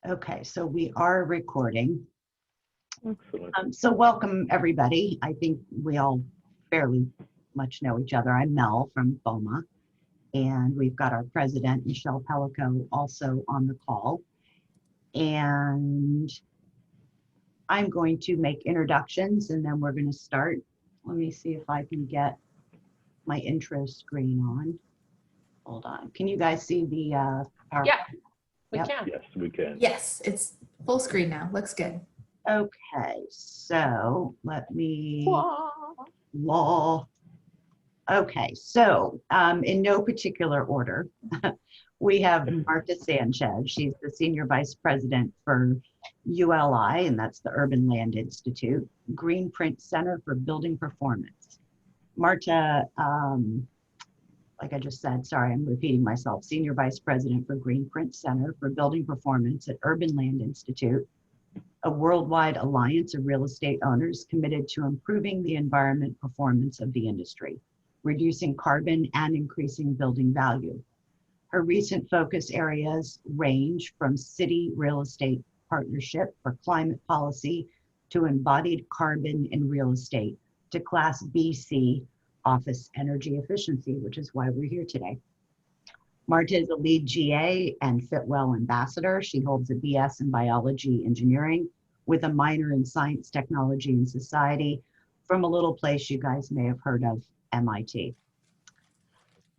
Okay, so we are recording. Excellent. So welcome everybody. I think we all fairly much know each other. I'm Mel from BOMA, and we've got our president, Michelle Pellico, also on the call. And I'm going to make introductions and then we're going to start. Let me see if I can get my intro screen on. Hold on. Can you guys see the PowerPoint? Yeah, we Yep. can. Yes, we can. Yes, it's full screen now. Looks good. Okay, so let me Okay, so in no particular order, we have Marta Sanchez. She's the Senior Vice President for ULI, and that's the Urban Land Institute, Greenprint Center for Building Performance. Marta, like I just said, sorry, I'm repeating myself, Senior Vice President for Greenprint Center for Building Performance at Urban Land Institute, a worldwide alliance of real estate owners committed to improving the environment performance of the industry, reducing carbon and increasing building value. Her recent focus areas range from city real estate partnership for climate policy to embodied carbon in real estate to Class BC office energy efficiency, which is why we're here today. Marta is a lead GA and Fitwel ambassador. She holds a BS in biology engineering with a minor in science, technology, and society from a little place you guys may have heard of, MIT.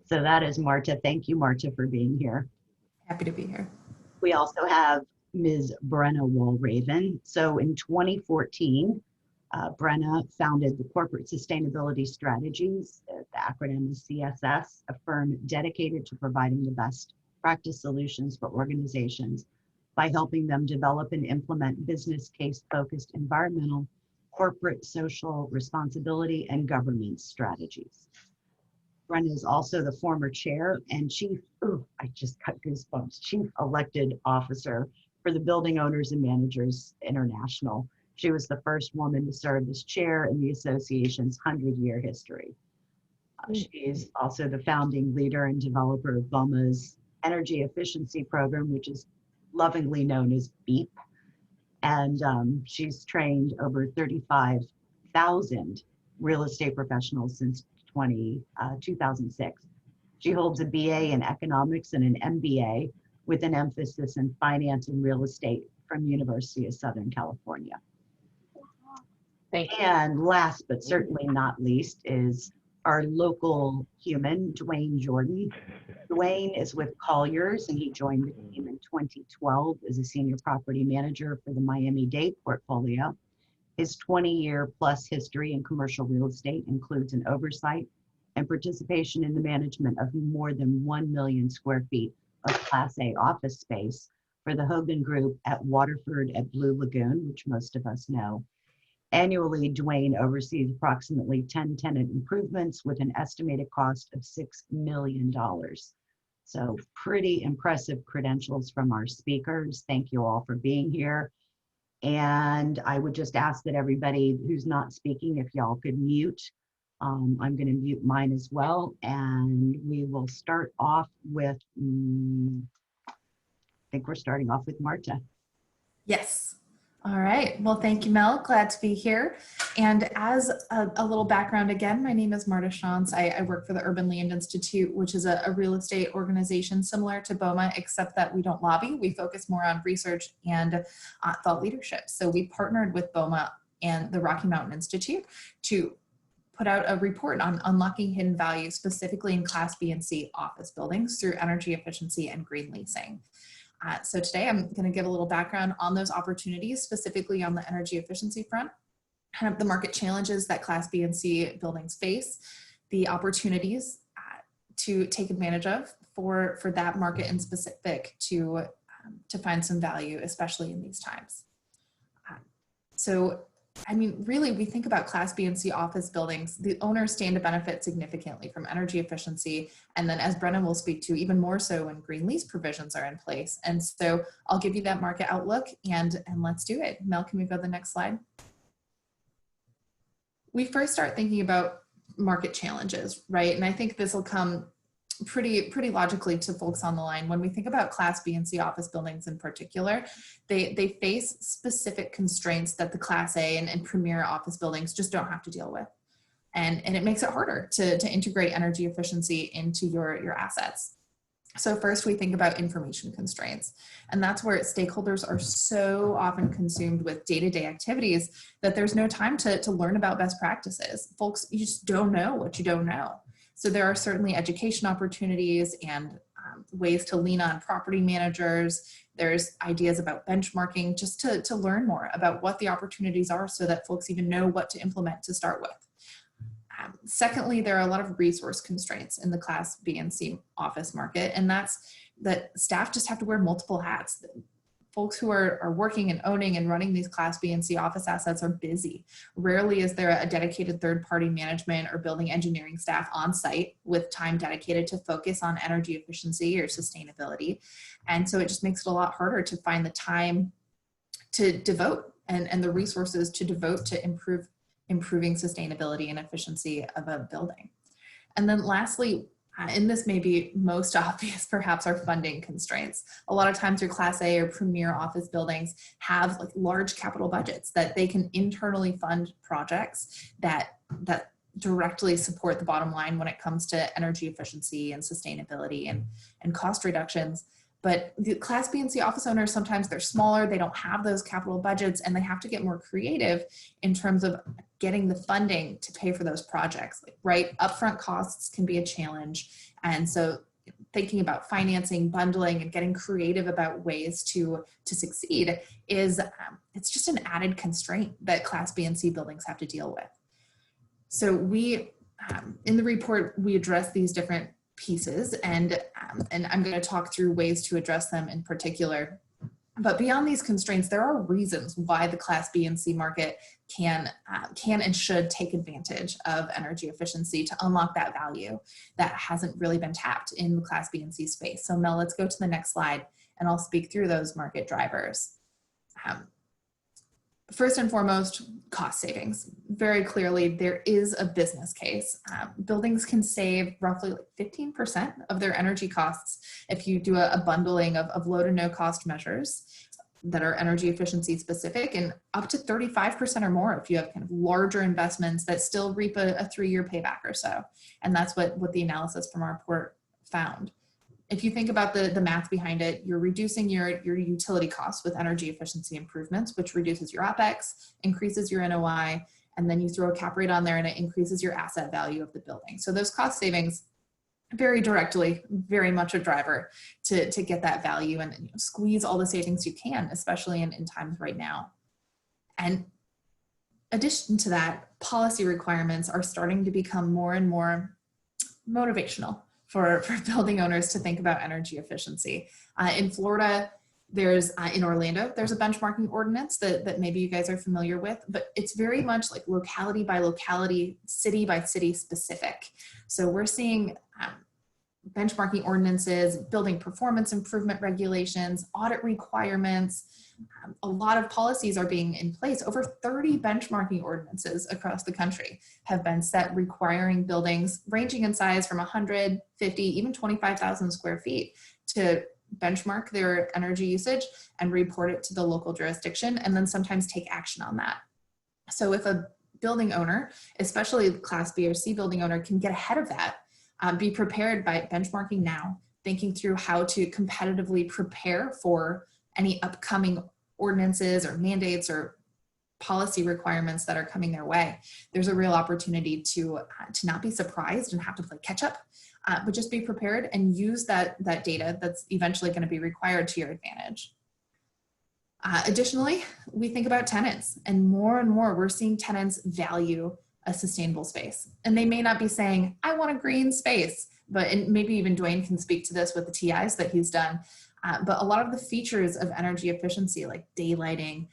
So that is Marta. Thank you, Marta, for being here. Happy to be here. We also have Ms. Brenna Walraven. So in 2014, Brenna founded the Corporate Sustainability Strategies, the acronym is CSS, a firm dedicated to providing the best practice solutions for organizations by helping them develop and implement business case-focused environmental, corporate, social responsibility, and governance strategies. Brenna is also the former chair and chief, I just got goosebumps, chief elected officer for the Building Owners and Managers International. She was the first woman to serve as chair in the association's 100-year history. She is also the founding leader and developer of BOMA's energy efficiency program, which is lovingly known as BEEP. And she's trained over 35,000 real estate professionals since 2006. She holds a BA in economics and an MBA with an emphasis in finance and real estate from University of Southern California. Thank you. And last but certainly not least is our local human, Dwayne Jordan. Dwayne is with Colliers and he joined the team in 2012 as a senior property manager for the Miami-Dade portfolio. His 20-year plus history in commercial real estate includes an oversight and participation in the management of more than 1 million square feet of Class A office space for the Hogan Group at Waterford at Blue Lagoon, which most of us know. Annually, Dwayne oversees approximately 10 tenant improvements with an estimated cost of $6 million. So pretty impressive credentials from our speakers. Thank you all for being here. And I would just ask that everybody who's not speaking, if y'all could mute. I'm going to mute mine as well. And we will start off with, I think we're starting off with Marta. Yes. All right. Well, thank you, Mel. Glad to be here. And as a little background again, my name is Marta Shantz. I work for the Urban Land Institute, which is a real estate organization similar to BOMA, except that we don't lobby. We focus more on research and thought leadership. So we partnered with BOMA and the Rocky Mountain Institute to put out a report on unlocking hidden value, specifically in Class B and C office buildings through energy efficiency and green leasing. So today I'm going to give a little background on those opportunities, specifically on the energy efficiency front, kind of the market challenges that Class B and C buildings face, the opportunities to take advantage of for that market in specific to find some value, especially in these times. So I mean, really, we think about Class B and C office buildings, the owners stand to benefit significantly from energy efficiency. And then as Brennan will speak to, even more so when green lease provisions are in place. And so I'll give you that market outlook and let's do it. Mel, can we go to the next slide? We first start thinking about market challenges, right? And I think this will come pretty logically to folks on the line, when we think about Class B and C office buildings in particular, they face specific constraints that the Class A and premier office buildings just don't have to deal with. And it makes it harder to integrate energy efficiency into your assets. So first we think about information constraints, and that's where stakeholders are so often consumed with day-to-day activities that there's no time to learn about best practices. Folks, you just don't know what you don't know. So there are certainly education opportunities and ways to lean on property managers. There's ideas about benchmarking just to learn more about what the opportunities are so that folks even know what to implement to start with. Secondly, there are a lot of resource constraints in the Class B and C office market, and that's that staff just have to wear multiple hats. Folks who are working and owning and running these Class B and C office assets are busy. Rarely is there a dedicated third-party management or building engineering staff on site with time dedicated to focus on energy efficiency or sustainability. And so it just makes it a lot harder to find the time to devote and the resources to devote to improving sustainability and efficiency of a building. And then lastly, and this may be most obvious perhaps, are funding constraints. A lot of times your Class A or premier office buildings have like large capital budgets that they can internally fund projects that directly support the bottom line when it comes to energy efficiency and sustainability and cost reductions. But the Class B and C office owners, sometimes they're smaller, they don't have those capital budgets, and they have to get more creative in terms of getting the funding to pay for those projects. Like, right, upfront costs can be a challenge. And so thinking about financing, bundling, and getting creative about ways to succeed is, it's just an added constraint that Class B and C buildings have to deal with. So we, in the report, we address these different pieces, and I'm going to talk through ways to address them in particular. But beyond these constraints, there are reasons why the Class B and C market can and should take advantage of energy efficiency to unlock that value that hasn't really been tapped in the Class B and C space. So Mel, let's go to the next slide, and I'll speak through those market drivers. First and foremost, cost savings. Very clearly, there is a business case. Buildings can save roughly like 15% of their energy costs if you do a bundling of low to no cost measures that are energy efficiency specific, and up to 35% or more if you have kind of larger investments that still reap a 3-year payback or so. And that's what the analysis from our report found. If you think about the math behind it, you're reducing your utility costs with energy efficiency improvements, which reduces your OPEX, increases your NOI, and then you throw a cap rate on there and it increases your asset value of the building. So those cost savings, very directly, very much a driver to get that value and squeeze all the savings you can, especially in times right now. And addition to that, policy requirements are starting to become more and more motivational for building owners to think about energy efficiency. In Florida, in Orlando, there's a benchmarking ordinance that maybe you guys are familiar with, but it's very much like locality by locality, city by city specific. So we're seeing benchmarking ordinances, building performance improvement regulations, audit requirements. A lot of policies are being in place. Over 30 benchmarking ordinances across the country have been set requiring buildings ranging in size from 100, 50, even 25,000 square feet to benchmark their energy usage and report it to the local jurisdiction, and then sometimes take action on that. So if a building owner, especially the Class B or C building owner, can get ahead of that, be prepared by benchmarking now, thinking through how to competitively prepare for any upcoming ordinances or mandates or policy requirements that are coming their way. There's a real opportunity to not be surprised and have to play catch up, but just be prepared and use that data that's eventually going to be required to your advantage. Additionally, we think about tenants, and more we're seeing tenants value a sustainable space. And they may not be saying, I want a green space, and maybe even Dwayne can speak to this with the TIs that he's done. But a lot of the features of energy efficiency, like daylighting,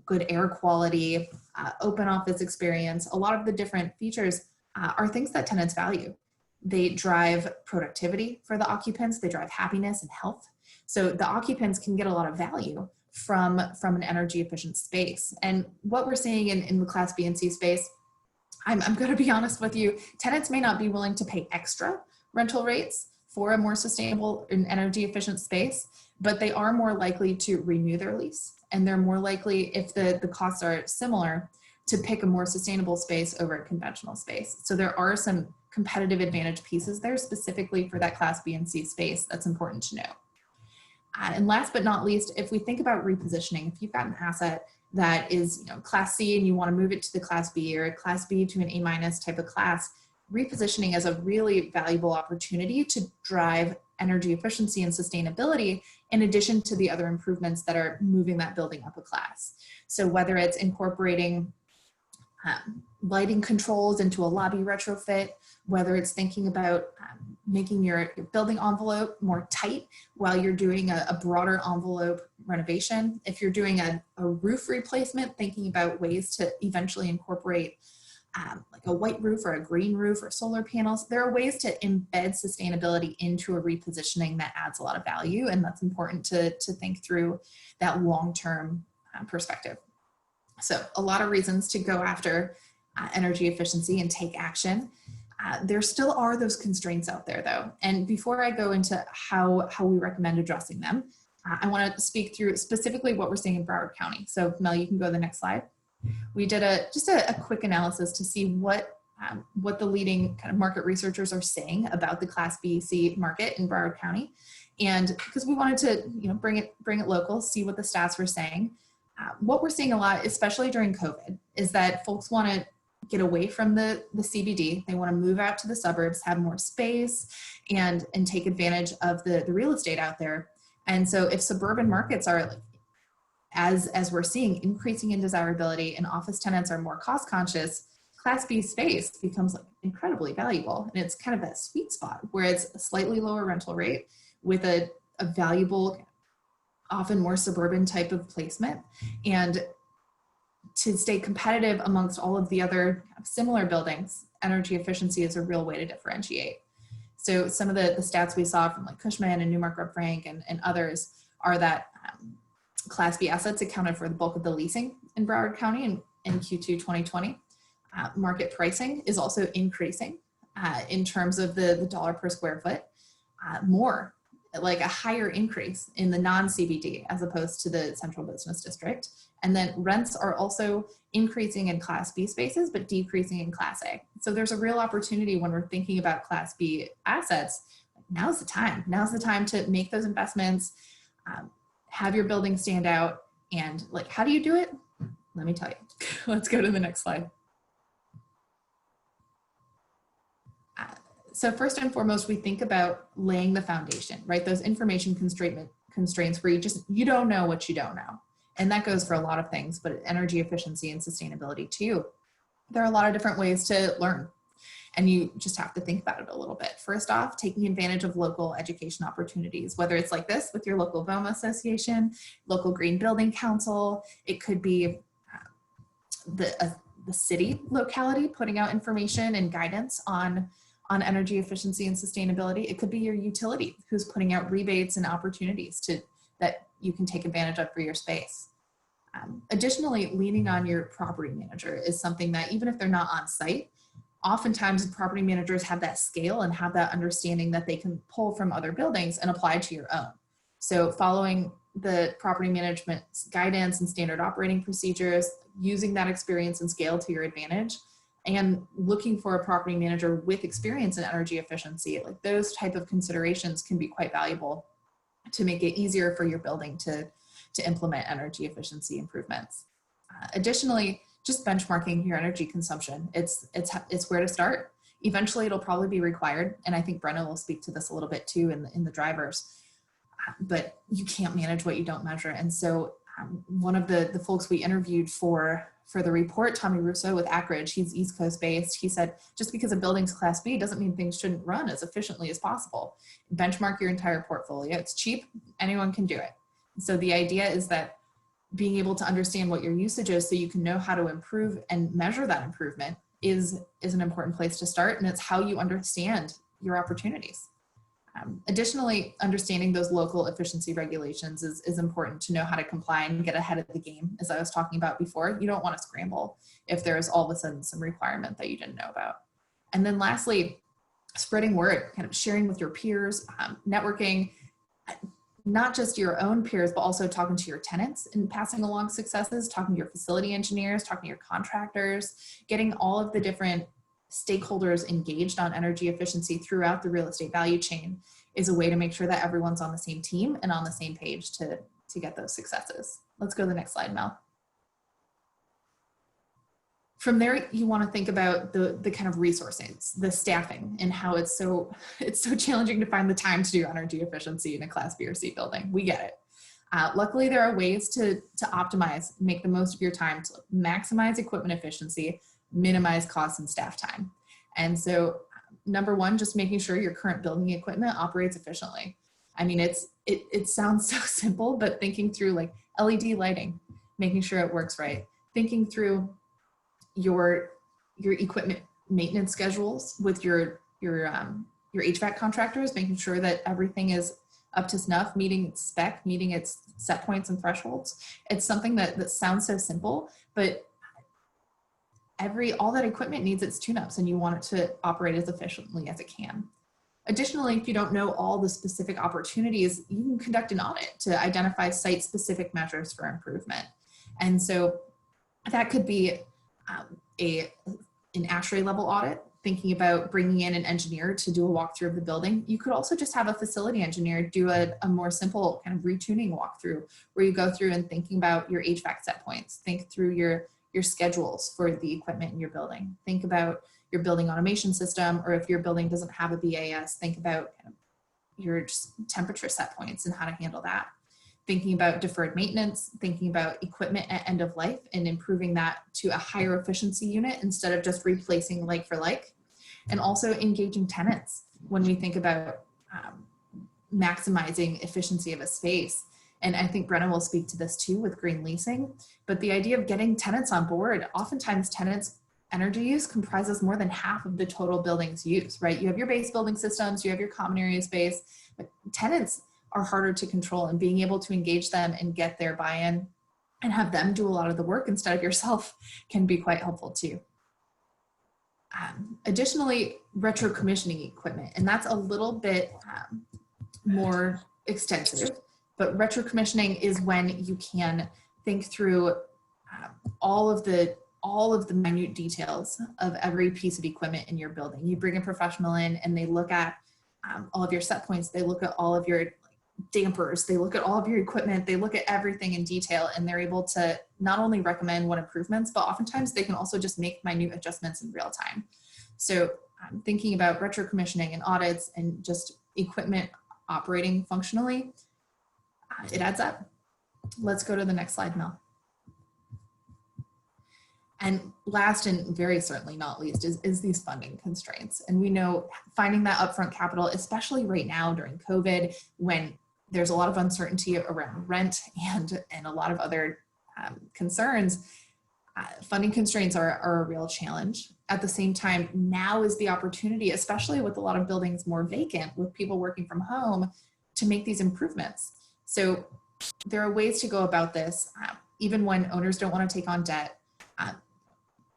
good air quality, open office experience, a lot of the different features are things that tenants value. They drive productivity for the occupants, they drive happiness and health. So the occupants can get a lot of value from an energy efficient space. And what we're seeing in the Class B and C space, I'm going to be honest with you, tenants may not be willing to pay extra rental rates for a more sustainable and energy efficient space, but they are more likely to renew their lease. And they're more likely, if the costs are similar, to pick a more sustainable space over a conventional space. So there are some competitive advantage pieces there specifically for that Class B and C space that's important to know. And last but not least, if we think about repositioning, if you've got an asset that is Class C and you want to move it to the Class B, or a Class B to an A- type of class, repositioning is a really valuable opportunity to drive energy efficiency and sustainability in addition to the other improvements that are moving that building up a class. So whether it's incorporating lighting controls into a lobby retrofit, whether it's thinking about making your building envelope more tight while you're doing a broader envelope renovation. If you're doing a roof replacement, thinking about ways to eventually incorporate like a white roof or a green roof or solar panels. There are ways to embed sustainability into a repositioning that adds a lot of value, and that's important to think through that long-term perspective. So a lot of reasons to go after energy efficiency and take action. There still are those constraints out there though. And before I go into how we recommend addressing them, I want to speak through specifically what we're seeing in Broward County. So Mel, you can go to the next slide. We did just a quick analysis to see what the leading kind of market researchers are saying about the Class B, C market in Broward County. And because we wanted to bring it local, see what the stats were saying. What we're seeing a lot, especially during COVID, is that folks want to get away from the CBD. They want to move out to the suburbs, have more space, and take advantage of the real estate out there. And so if suburban markets are, like, as we're seeing, increasing in desirability and office tenants are more cost conscious, Class B space becomes like incredibly valuable. And it's kind of that sweet spot where it's a slightly lower rental rate with a valuable, often more suburban type of placement. And to stay competitive amongst all of the other similar buildings, energy efficiency is a real way to differentiate. So some of the stats we saw from like Cushman and Newmark Rep Frank and others are that Class B assets accounted for the bulk of the leasing in Broward County in Q2 2020. Market pricing is also increasing in terms of the dollar per square foot, more like a higher increase in the non-CBD as opposed to the central business district. And then rents are also increasing in Class B spaces, but decreasing in Class A. So there's a real opportunity when we're thinking about Class B assets. Now's the time. Now's the time to make those investments, have your building stand out. And like, how do you do it? Let me tell you. Let's go to the next slide. So first and foremost, we think about laying the foundation, right? Those information constraints where you don't know what you don't know. And that goes for a lot of things, but energy efficiency and sustainability too. There are a lot of different ways to learn, and you just have to think about it a little bit. First off, taking advantage of local education opportunities, whether it's like this with your local BOMA association, local Green Building Council, it could be the city locality putting out information and guidance on energy efficiency and sustainability. It could be your utility who's putting out rebates and opportunities that you can take advantage of for your space. Additionally, leaning on your property manager is something that even if they're not on site, oftentimes property managers have that scale and have that understanding that they can pull from other buildings and apply to your own. So following the property management guidance and standard operating procedures, using that experience and scale to your advantage, and looking for a property manager with experience in energy efficiency, like those type of considerations can be quite valuable to make it easier for your building to implement energy efficiency improvements. Additionally, just benchmarking your energy consumption. It's where to start. Eventually it'll probably be required. And I think Brenna will speak to this a little bit too in the drivers, but you can't manage what you don't measure. And so one of the folks we interviewed for the report, Tommy Russo with Ackridge, he's East Coast based. He said, just because a building's Class B doesn't mean things shouldn't run as efficiently as possible. Benchmark your entire portfolio. It's cheap, anyone can do it. So the idea is that being able to understand what your usage is so you can know how to improve and measure that improvement is an important place to start. And it's how you understand your opportunities. Additionally, understanding those local efficiency regulations is important to know how to comply and get ahead of the game. As I was talking about before, you don't want to scramble if there's all of a sudden some requirement that you didn't know about. And then lastly, spreading word, kind of sharing with your peers, networking, not just your own peers, but also talking to your tenants and passing along successes, talking to your facility engineers, talking to your contractors, getting all of the different stakeholders engaged on energy efficiency throughout the real estate value chain is a way to make sure that everyone's on the same team and on the same page to get those successes. Let's go to the next slide, Mel. From there, you want to think about the kind of resources, the staffing, and how it's so challenging to find the time to do energy efficiency in a Class B or C building. We get it. Luckily, there are ways to optimize, make the most of your time to maximize equipment efficiency, minimize costs and staff time. And so, number one, just making sure your current building equipment operates efficiently. I mean, it sounds so simple, but thinking through like LED lighting, making sure it works right, thinking through your equipment maintenance schedules with your HVAC contractors, making sure that everything is up to snuff, meeting its spec, meeting its set points and thresholds. It's something that sounds so simple, but all that equipment needs its tune-ups, and you want it to operate as efficiently as it can. Additionally, if you don't know all the specific opportunities, you can conduct an audit to identify site-specific measures for improvement. And so that could be an ASHRAE level audit, thinking about bringing in an engineer to do a walkthrough of the building. You could also just have a facility engineer do a more simple kind of retuning walkthrough, where you go through and thinking about your HVAC set points, think through your schedules for the equipment in your building, think about your building automation system, or if your building doesn't have a BAS, think about kind of your just temperature set points and how to handle that. Thinking about deferred maintenance, thinking about equipment at end of life and improving that to a higher efficiency unit instead of just replacing like for like. And also engaging tenants when we think about maximizing efficiency of a space. And I think Brenna will speak to this too with green leasing, but the idea of getting tenants on board, oftentimes tenants' energy use comprises more than half of the total building's use, right? You have your base building systems, you have your common area space, but tenants are harder to control, and being able to engage them and get their buy-in and have them do a lot of the work instead of yourself can be quite helpful too. Additionally, retro commissioning equipment, and that's a little bit more extensive, but retro commissioning is when you can think through all of the minute details of every piece of equipment in your building. You bring a professional in and they look at all of your set points, they look at all of your dampers, they look at all of your equipment, they look at everything in detail, and they're able to not only recommend what improvements, but oftentimes they can also just make minute adjustments in real time. So thinking about retro commissioning and audits and just equipment operating functionally, it adds up. Let's go to the next slide, Mel. And last and very certainly not least is these funding constraints. And we know finding that upfront capital, especially right now during COVID, when there's a lot of uncertainty around rent and a lot of other concerns, funding constraints are a real challenge. At the same time, now is the opportunity, especially with a lot of buildings more vacant, with people working from home, to make these improvements. So there are ways to go about this, even when owners don't want to take on debt.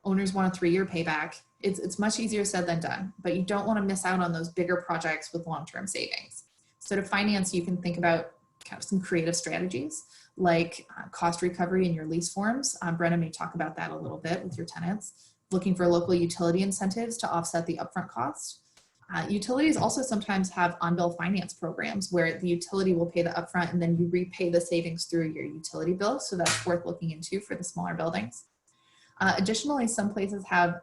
Owners want a 3-year payback. It's much easier said than done, but you don't want to miss out on those bigger projects with long-term savings. So to finance, you can think about kind of some creative strategies like cost recovery in your lease forms. Brenna may talk about that a little bit with your tenants, looking for local utility incentives to offset the upfront cost. Utilities also sometimes have on-bill finance programs where the utility will pay the upfront and then you repay the savings through your utility bill. So that's worth looking into for the smaller buildings. Additionally, some places have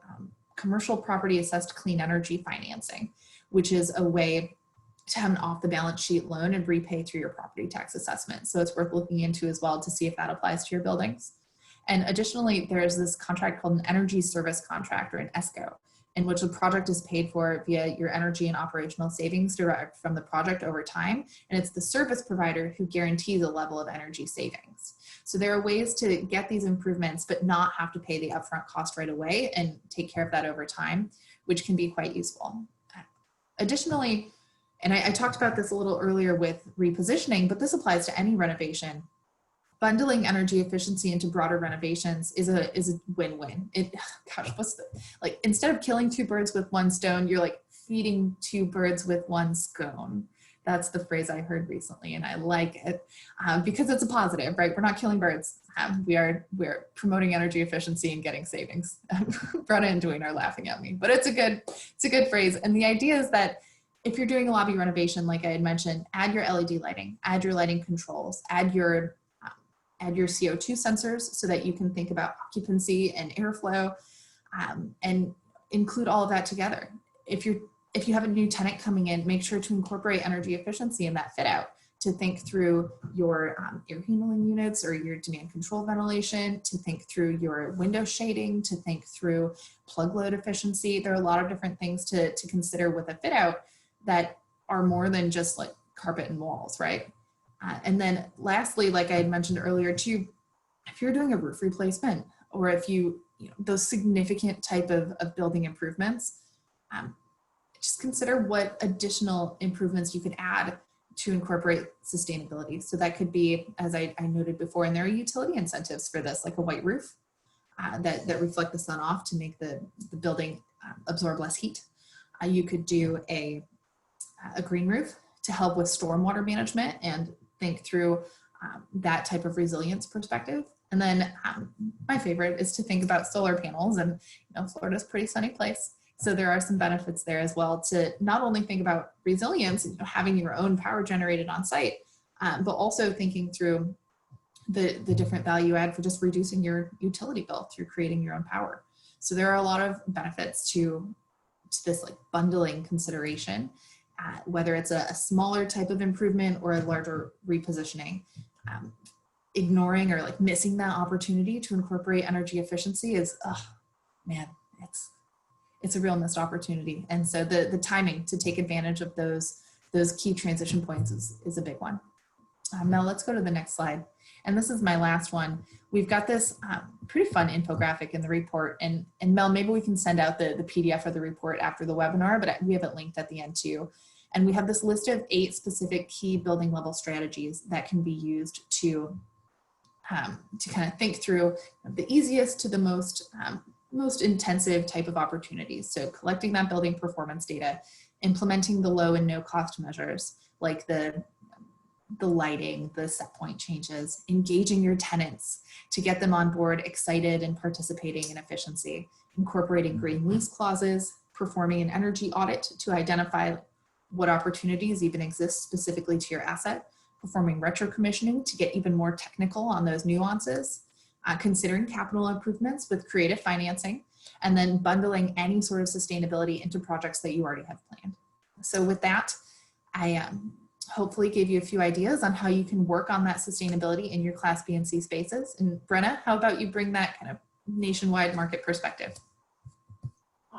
commercial property assessed clean energy financing, which is a way to have an off the balance sheet loan and repay through your property tax assessment. So it's worth looking into as well to see if that applies to your buildings. And additionally, there's this contract called an energy service contract, or an ESCO, in which the project is paid for via your energy and operational savings derived from the project over time. And it's the service provider who guarantees a level of energy savings. So there are ways to get these improvements, but not have to pay the upfront cost right away and take care of that over time, which can be quite useful. Additionally, and I talked about this a little earlier with repositioning, but this applies to any renovation. Bundling energy efficiency into broader renovations is a win-win. Instead of killing 2 birds with 1 stone, you're like feeding two birds with one stone. That's the phrase I heard recently, and I like it because it's a positive, right? We're not killing birds. We're promoting energy efficiency and getting savings. Brenna and Dwayne are laughing at me, but it's a good phrase. And the idea is that if you're doing a lobby renovation, like I had mentioned, add your LED lighting, add your lighting controls, add your CO2 sensors so that you can think about occupancy and airflow, and include all of that together. If you have a new tenant coming in, make sure to incorporate energy efficiency in that fit out, to think through your air handling units or your demand control ventilation, to think through your window shading, to think through plug load efficiency. There are a lot of different things to consider with a fit out that are more than just like carpet and walls, right? And then lastly, like I had mentioned earlier too, if you're doing a roof replacement, or if you know, those significant type of building improvements, just consider what additional improvements you could add to incorporate sustainability. So that could be, as I noted before, and there are utility incentives for this, like a white roof that reflect the sun off to make the building absorb less heat. You could do a green roof to help with stormwater management and think through that type of resilience perspective. And then my favorite is to think about solar panels, and you know, Florida's a pretty sunny place. So there are some benefits there as well to not only think about resilience and having your own power generated on site, but also thinking through the different value add for just reducing your utility bill through creating your own power. So there are a lot of benefits to this like bundling consideration, whether it's a smaller type of improvement or a larger repositioning. Ignoring or like missing that opportunity to incorporate energy efficiency is, oh man, it's a real missed opportunity. And so the timing to take advantage of those key transition points is a big one. Mel, let's go to the next slide. And this is my last one. We've got this pretty fun infographic in the report, and Mel, maybe we can send out the PDF of the report after the webinar, but we have it linked at the end too. And we have this list of 8 specific key building level strategies that can be used to kind of think through the easiest to the most intensive type of opportunities. So collecting that building performance data, implementing the low and no cost measures, like the lighting, the set point changes, engaging your tenants to get them on board, excited and participating in efficiency, incorporating green lease clauses, performing an energy audit to identify what opportunities even exist specifically to your asset, performing retro commissioning to get even more technical on those nuances, considering capital improvements with creative financing, and then bundling any sort of sustainability into projects that you already have planned. So with that, I hopefully gave you a few ideas on how you can work on that sustainability in your Class B and C spaces. And Brenna, how about you bring that kind of nationwide market perspective?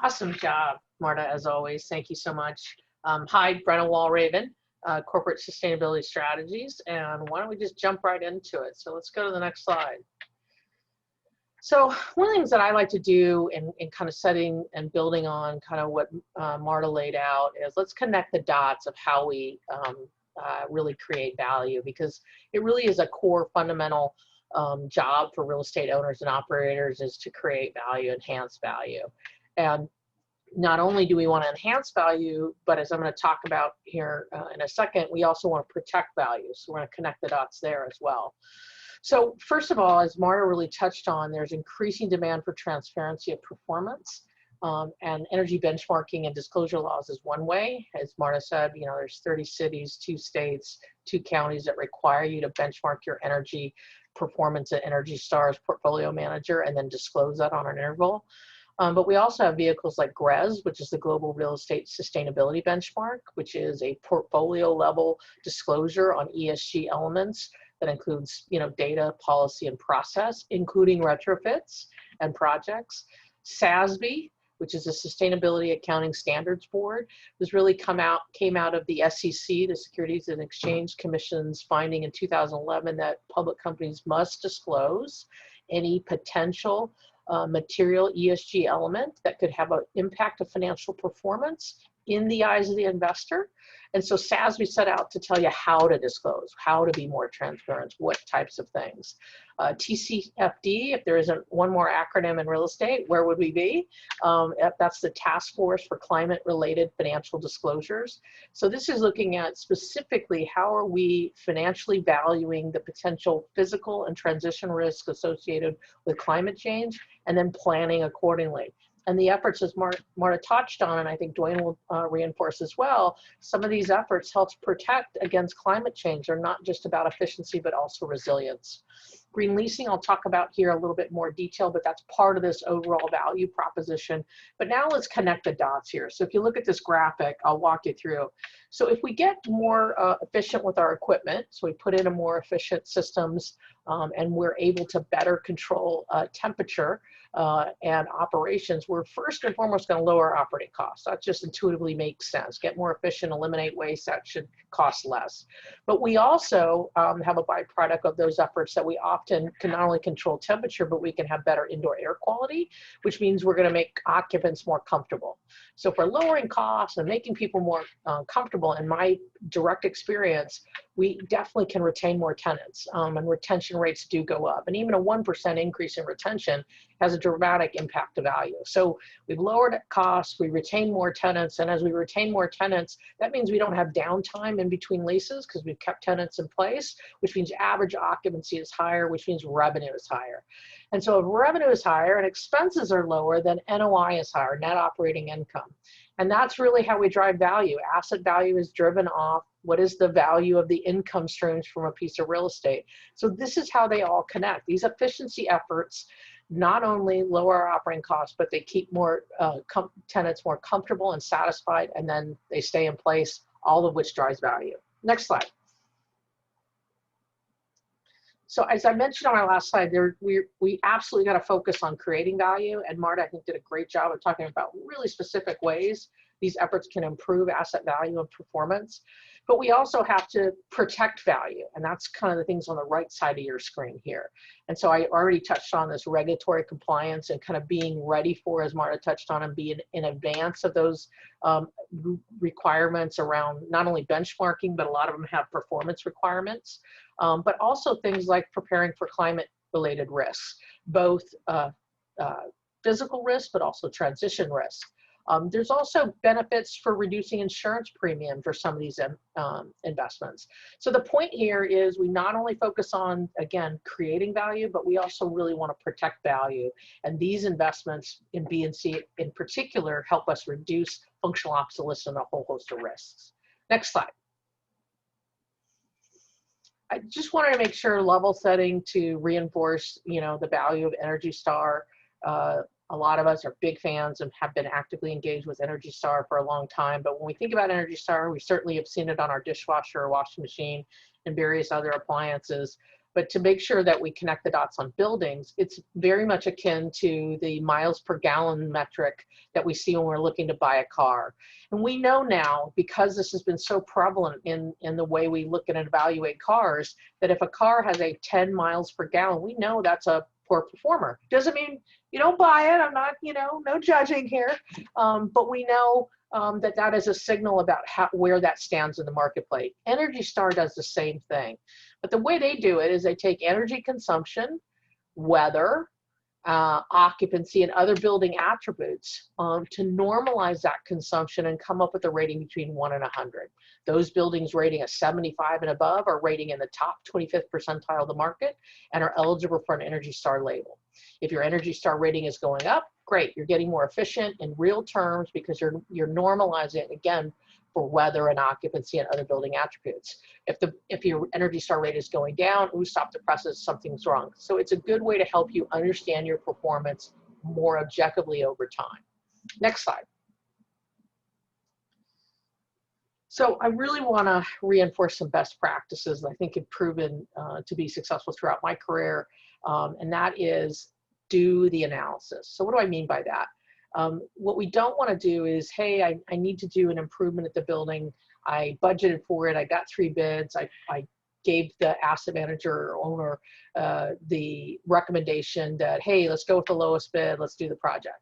Awesome job, Marta, as always. Thank you so much. Hi, Brenna Walraven, Corporate Sustainability Strategies. And why don't we just jump right into it? So let's go to the next slide. So one of the things that I like to do in kind of setting and building on kind of what Marta laid out is let's connect the dots of how we really create value, because it really is a core fundamental job for real estate owners and operators is to create value, enhance value. And not only do we want to enhance value, but as I'm going to talk about here in a second, we also want to protect value. So we're going to connect the dots there as well. So first of all, as Marta really touched on, there's increasing demand for transparency of performance, and energy benchmarking and disclosure laws is one way. As Marta said, you know, there's 30 cities, 2 states, 2 counties that require you to benchmark your energy performance at Energy Star's portfolio manager and then disclose that on an interval. But we also have vehicles like GRES, which is the Global Real Estate Sustainability Benchmark, which is a portfolio level disclosure on ESG elements that includes, you know, data, policy, and process, including retrofits and projects. SASB, which is a Sustainability Accounting Standards Board, was really came out of the SEC, the Securities and Exchange Commission's finding in 2011 that public companies must disclose any potential material ESG element that could have an impact of financial performance in the eyes of the investor. And so SASB set out to tell you how to disclose, how to be more transparent, what types of things. TCFD, if there isn't one more acronym in real estate, where would we be? That's the Task Force for Climate-Related Financial Disclosures. So this is looking at specifically how are we financially valuing the potential physical and transition risk associated with climate change, and then planning accordingly. And the efforts, as Marta touched on, and I think Dwayne will reinforce as well, some of these efforts help protect against climate change. They're not just about efficiency, but also resilience. Green leasing, I'll talk about here a little bit more detail, but that's part of this overall value proposition. But now let's connect the dots here. So if you look at this graphic, I'll walk you through. So if we get more efficient with our equipment, so we put in a more efficient systems, and we're able to better control temperature and operations, we're first and foremost going to lower our operating costs. That just intuitively makes sense. Get more efficient, eliminate waste, that should cost less. But we also have a byproduct of those efforts that we often can not only control temperature, but we can have better indoor air quality, which means we're going to make occupants more comfortable. So if we're lowering costs and making people more comfortable, in my direct experience, we definitely can retain more tenants, and retention rates do go up. And even a 1% increase in retention has a dramatic impact to value. So we've lowered costs, we retain more tenants, and as we retain more tenants, that means we don't have downtime in between leases because we've kept tenants in place, which means average occupancy is higher, which means revenue is higher. And so if revenue is higher and expenses are lower, then NOI is higher, net operating income. And that's really how we drive value. Asset value is driven off what is the value of the income streams from a piece of real estate. So this is how they all connect. These efficiency efforts not only lower our operating costs, but they keep more tenants more comfortable and satisfied, and then they stay in place, all of which drives value. Next slide. So as I mentioned on our last slide, we absolutely got to focus on creating value. And Marta, I think, did a great job of talking about really specific ways these efforts can improve asset value and performance. But we also have to protect value. And that's kind of the things on the right side of your screen here. And so I already touched on this regulatory compliance and kind of being ready for, as Marta touched on, and being in advance of those requirements around not only benchmarking, but a lot of them have performance requirements. But also things like preparing for climate-related risks, both physical risks, but also transition risks. There's also benefits for reducing insurance premium for some of these investments. So the point here is we not only focus on, again, creating value, but we also really want to protect value. And these investments in B and C in particular help us reduce functional obsolescence and a whole host of risks. Next slide. I just wanted to make sure level setting to reinforce, the value of Energy Star. A lot of us are big fans and have been actively engaged with Energy Star for a long time. But when we think about Energy Star, we certainly have seen it on our dishwasher or washing machine and various other appliances. But to make sure that we connect the dots on buildings, it's very much akin to the miles per gallon metric that we see when we're looking to buy a car. And we know now, because this has been so prevalent in the way we look at and evaluate cars, that if a car has a 10 miles per gallon, we know that's a poor performer. Doesn't mean you don't buy it. I'm not, no judging here. But we know that is a signal about where that stands in the marketplace. Energy Star does the same thing. But the way they do it is they take energy consumption, weather, occupancy, and other building attributes to normalize that consumption and come up with a rating between 1 and 100. Those buildings rating a 75 and above are rating in the top 25th percentile of the market and are eligible for an Energy Star label. If your Energy Star rating is going up, great, you're getting more efficient in real terms because you're normalizing it, again, for weather and occupancy and other building attributes. If your Energy Star rate is going down, ooh, stop the presses, something's wrong. So it's a good way to help you understand your performance more objectively over time. Next slide. So I really want to reinforce some best practices that I think have proven to be successful throughout my career, and that is do the analysis. So what do I mean by that? What we don't want to do is, hey, I need to do an improvement at the building. I budgeted for it. I got 3 bids. I gave the asset manager or owner the recommendation that, hey, let's go with the lowest bid. Let's do the project.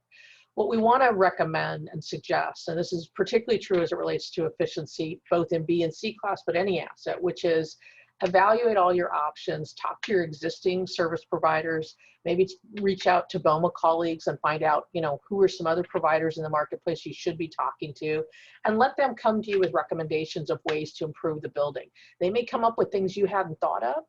What we want to recommend and suggest, and this is particularly true as it relates to efficiency, both in B and C class, but any asset, which is evaluate all your options, talk to your existing service providers, maybe reach out to BOMA colleagues and find out, who are some other providers in the marketplace you should be talking to, and let them come to you with recommendations of ways to improve the building. They may come up with things you hadn't thought of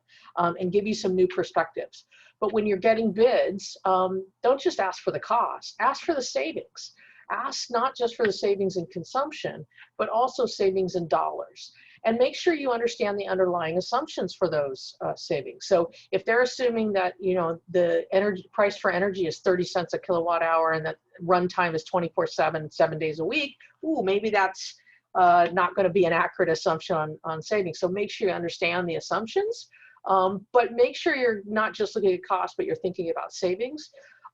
and give you some new perspectives. But when you're getting bids, don't just ask for the cost, ask for the savings. Ask not just for the savings in consumption, but also savings in dollars. And make sure you understand the underlying assumptions for those savings. So if they're assuming that the energy price for energy is 30 cents a kilowatt hour and that runtime is 24/7, 7 days a week, maybe that's not going to be an accurate assumption on savings. So make sure you understand the assumptions, but make sure you're not just looking at cost, but you're thinking about savings.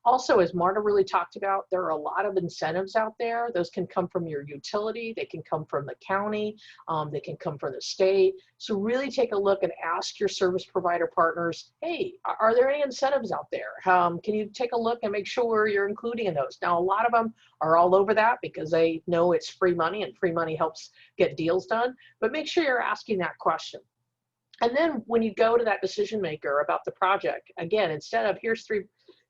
Also, as Marta really talked about, there are a lot of incentives out there. Those can come from your utility, they can come from the county, they can come from the state. So really take a look and ask your service provider partners, hey, are there any incentives out there? Can you take a look and make sure you're including in those? Now, a lot of them are all over that because they know it's free money and free money helps get deals done, but make sure you're asking that question. And then when you go to that decision maker about the project, again, instead of here's 3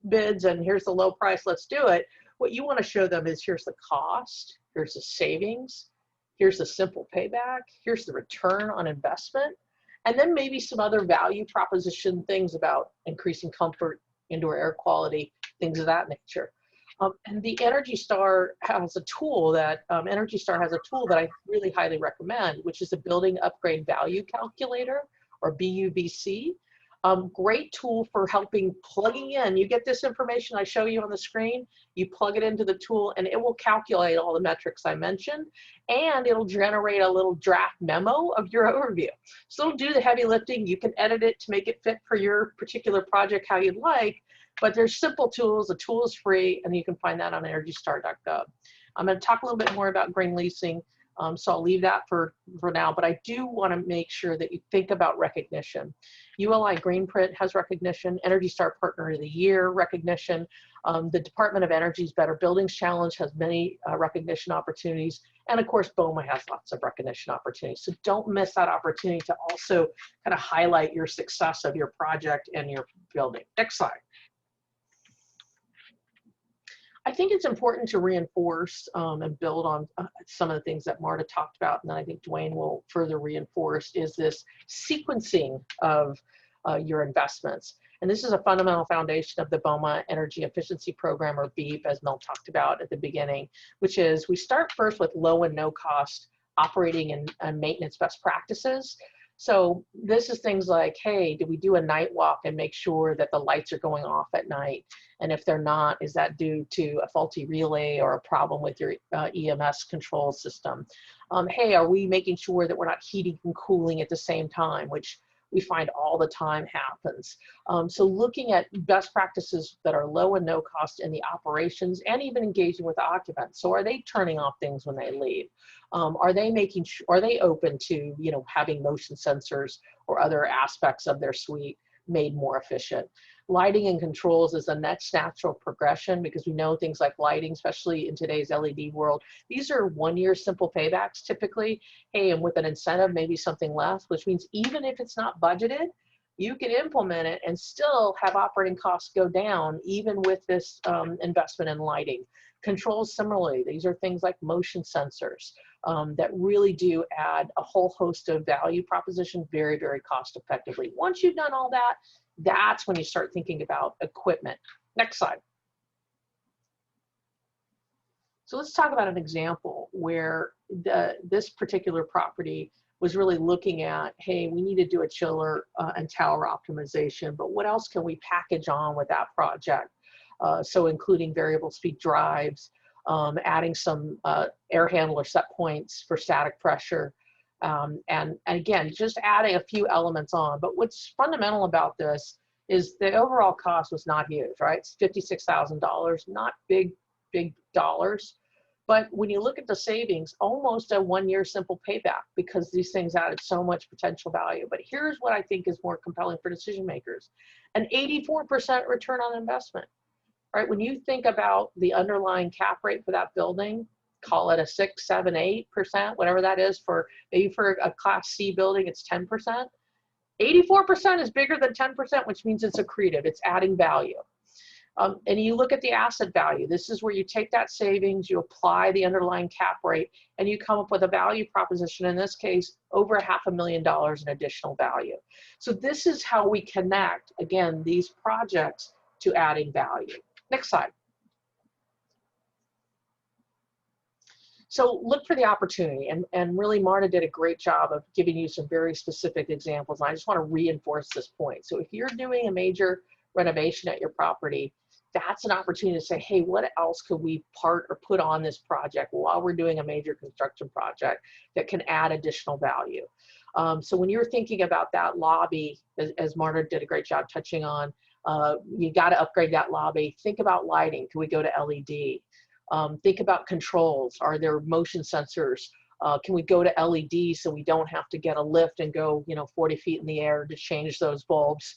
bids and here's the low price, let's do it, what you want to show them is here's the cost, here's the savings, here's the simple payback, here's the return on investment, and then maybe some other value proposition things about increasing comfort, indoor air quality, things of that nature. And the Energy Star has a tool that I really highly recommend, which is a Building Upgrade Value Calculator, or BUVC. Great tool for helping plugging in. You get this information I show you on the screen, you plug it into the tool and it will calculate all the metrics I mentioned, and it'll generate a little draft memo of your overview. So it'll do the heavy lifting. You can edit it to make it fit for your particular project how you'd like, but there's simple tools. The tool is free and you can find that on energystar.gov. I'm going to talk a little bit more about green leasing. So I'll leave that for now, but I do want to make sure that you think about recognition. ULI Greenprint has recognition, Energy Star Partner of the Year recognition. The Department of Energy's Better Buildings Challenge has many recognition opportunities. And of course, BOMA has lots of recognition opportunities. So don't miss that opportunity to also kind of highlight your success of your project and your building. Next slide. I think it's important to reinforce and build on some of the things that Marta talked about, and then I think Dwayne will further reinforce, is this sequencing of your investments. And this is a fundamental foundation of the BOMA Energy Efficiency Program, or BEEP, as Mel talked about at the beginning, which is we start first with low and no cost operating and maintenance best practices. So this is things like, hey, do we do a night walk and make sure that the lights are going off at night? And if they're not, is that due to a faulty relay or a problem with your EMS control system? Hey, are we making sure that we're not heating and cooling at the same time, which we find all the time happens. So looking at best practices that are low and no cost in the operations, and even engaging with the occupants. So are they turning off things when they leave? Are they making sure, are they open to, having motion sensors or other aspects of their suite made more efficient? Lighting and controls is the next natural progression, because we know things like lighting, especially in today's LED world, these are 1-year simple paybacks typically. Hey, and with an incentive, maybe something less, which means even if it's not budgeted, you can implement it and still have operating costs go down, even with this investment in lighting. Controls, similarly, these are things like motion sensors that really do add a whole host of value proposition very, very cost effectively. Once you've done all that, that's when you start thinking about equipment. Next slide. So let's talk about an example where this particular property was really looking at, hey, we need to do a chiller and tower optimization, but what else can we package on with that project? So including variable speed drives, adding some air handler set points for static pressure, and again, just adding a few elements on. But what's fundamental about this is the overall cost was not huge, right? It's $56,000, not big dollars. But when you look at the savings, almost a 1-year simple payback, because these things added so much potential value. But here's what I think is more compelling for decision makers: an 84% return on investment. right? When you think about the underlying cap rate for that building, call it a 6, 7, 8%, whatever that is for, maybe for a Class C building, it's 10%. 84% is bigger than 10%, which means it's accretive, it's adding value. And you look at the asset value. This is where you take that savings, you apply the underlying cap rate, and you come up with a value proposition, in this case, over $500,000 in additional value. So this is how we connect, again, these projects to adding value. Next slide. So look for the opportunity, and really Marta did a great job of giving you some very specific examples. And I just want to reinforce this point. So if you're doing a major renovation at your property, that's an opportunity to say, hey, what else could we part or put on this project while we're doing a major construction project that can add additional value? So when you're thinking about that lobby, as Marta did a great job touching on, you got to upgrade that lobby. Think about lighting. Can we go to LED? Think about controls. Are there motion sensors? Can we go to LED so we don't have to get a lift and go, 40 feet in the air to change those bulbs,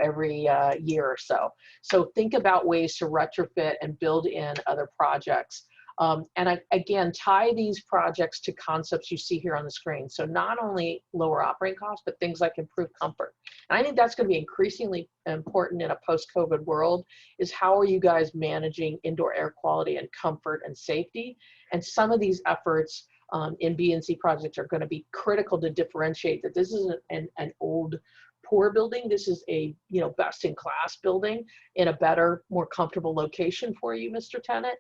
every year or so. So think about ways to retrofit and build in other projects. And again, tie these projects to concepts you see here on the screen. So not only lower operating costs, but things like improved comfort. And I think that's going to be increasingly important in a post-COVID world, is how are you guys managing indoor air quality and comfort and safety? And some of these efforts in B and C projects are going to be critical to differentiate that this isn't an old, poor building. This is a best-in-class building in a better, more comfortable location for you, Mr. Tenant.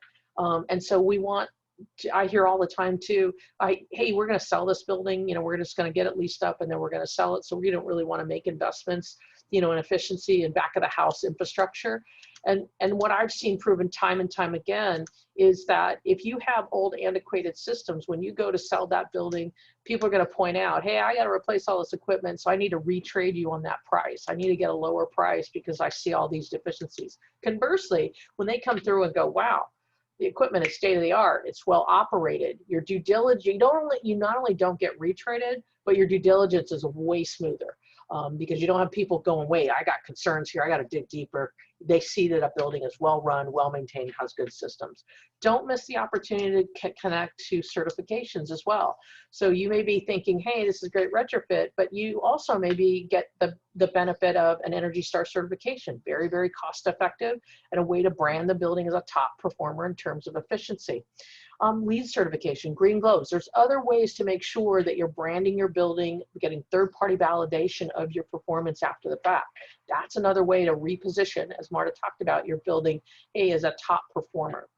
And so we want to, I hear all the time too, hey, we're going to sell this building, we're just going to get it leased up and then we're going to sell it. So we don't really want to make investments, in efficiency and back of the house infrastructure. And what I've seen proven time and time again is that if you have old antiquated systems, when you go to sell that building, people are going to point out, hey, I got to replace all this equipment, so I need to retrade you on that price. I need to get a lower price because I see all these deficiencies. Conversely, when they come through and go, wow, the equipment is state of the art, it's well operated, your due diligence, you not only don't get retraded, but your due diligence is way smoother. Because you don't have people going, wait, I got concerns here, I got to dig deeper. They see that a building is well run, well maintained, has good systems. Don't miss the opportunity to connect to certifications as well. So you may be thinking, hey, this is a great retrofit, but you also maybe get the benefit of an ENERGY STAR certification, very, very cost effective, and a way to brand the building as a top performer in terms of efficiency. LEED certification, green gloves. There's other ways to make sure that you're branding your building, getting third-party validation of your performance after the fact. That's another way to reposition, as Marta talked about, your building, hey, as a top performer.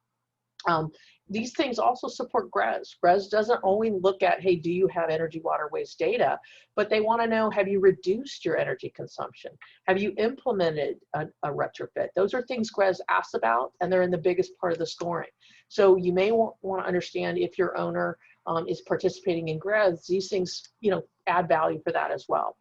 These things also support GRES. GRES doesn't only look at, hey, do you have energy, water, waste data, but they want to know, have you reduced your energy consumption? Have you implemented a retrofit? Those are things GRES asks about, and they're in the biggest part of the scoring. So you may want to understand if your owner is participating in GRES, these things, add value for that as well.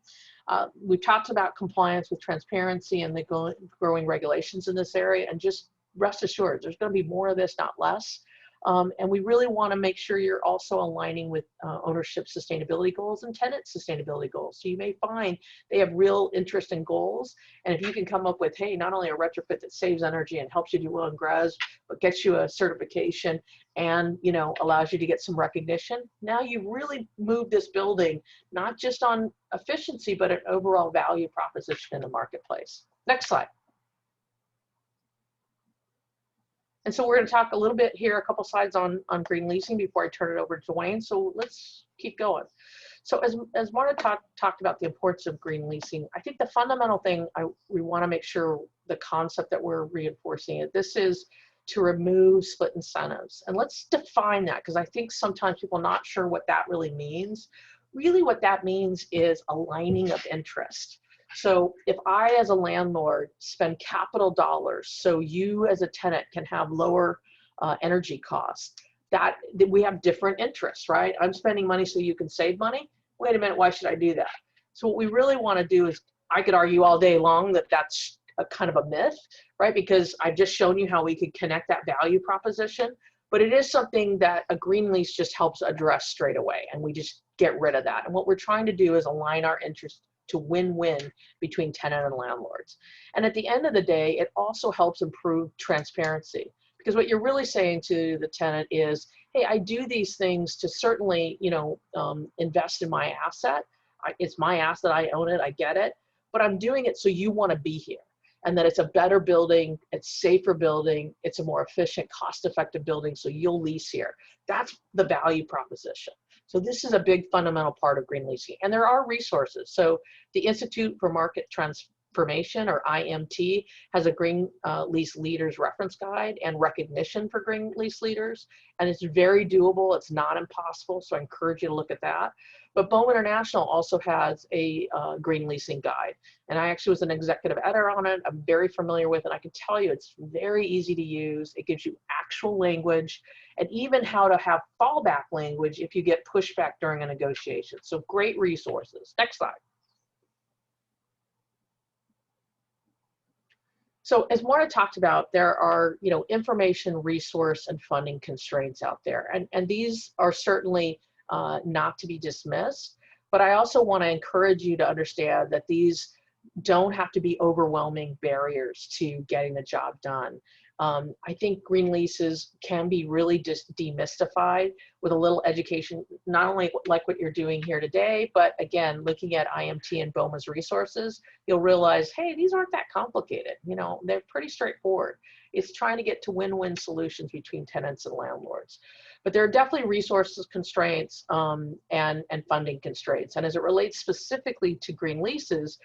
We talked about compliance with transparency and the growing regulations in this area, and just rest assured, there's going to be more of this, not less. And we really want to make sure you're also aligning with ownership sustainability goals and tenant sustainability goals. So you may find they have real interest in goals. And if you can come up with, hey, not only a retrofit that saves energy and helps you do well in GRES, but gets you a certification and, allows you to get some recognition, now you've really moved this building, not just on efficiency, but an overall value proposition in the marketplace. Next slide. And so we're going to talk a little bit here, a couple slides on green leasing before I turn it over to Dwayne. So let's keep going. So as Marta talked about the importance of green leasing, I think the fundamental thing we want to make sure the concept that we're reinforcing it, this is to remove split incentives. And let's define that, because I think sometimes people are not sure what that really means. Really what that means is aligning of interest. So if I, as a landlord, spend capital dollars so you as a tenant can have lower energy costs, that we have different interests, right? I'm spending money so you can save money. Wait a minute, why should I do that? So what we really want to do is, I could argue all day long that that's a kind of a myth, right? Because I've just shown you how we could connect that value proposition, but it is something that a green lease just helps address straight away, and we just get rid of that. And what we're trying to do is align our interests to win-win between tenant and landlords. And at the end of the day, it also helps improve transparency, because what you're really saying to the tenant is, hey, I do these things to certainly, invest in my asset. It's my asset, I own it, I get it, but I'm doing it so you want to be here, and that it's a better building, it's safer building, it's a more efficient, cost-effective building, so you'll lease here. That's the value proposition. So this is a big fundamental part of green leasing. And there are resources. So the Institute for Market Transformation, or IMT, has a green lease leaders reference guide and recognition for green lease leaders. And it's very doable. It's not impossible. So I encourage you to look at that. But BOMA International also has a green leasing guide. And I actually was an executive editor on it. I'm very familiar with it. I can tell you it's very easy to use. It gives you actual language and even how to have fallback language if you get pushback during a negotiation. So great resources. Next slide. So as Maura talked about, there are, information, resource, and funding constraints out there. And these are certainly not to be dismissed. But I also want to encourage you to understand that these don't have to be overwhelming barriers to getting the job done. I think green leases can be really just demystified with a little education, not only like what you're doing here today, but again, looking at IMT and BOMA's resources, you'll realize, hey, these aren't that complicated. They're pretty straightforward. It's trying to get to win-win solutions between tenants and landlords. But there are definitely resources constraints and funding constraints. And as it relates specifically to green leases,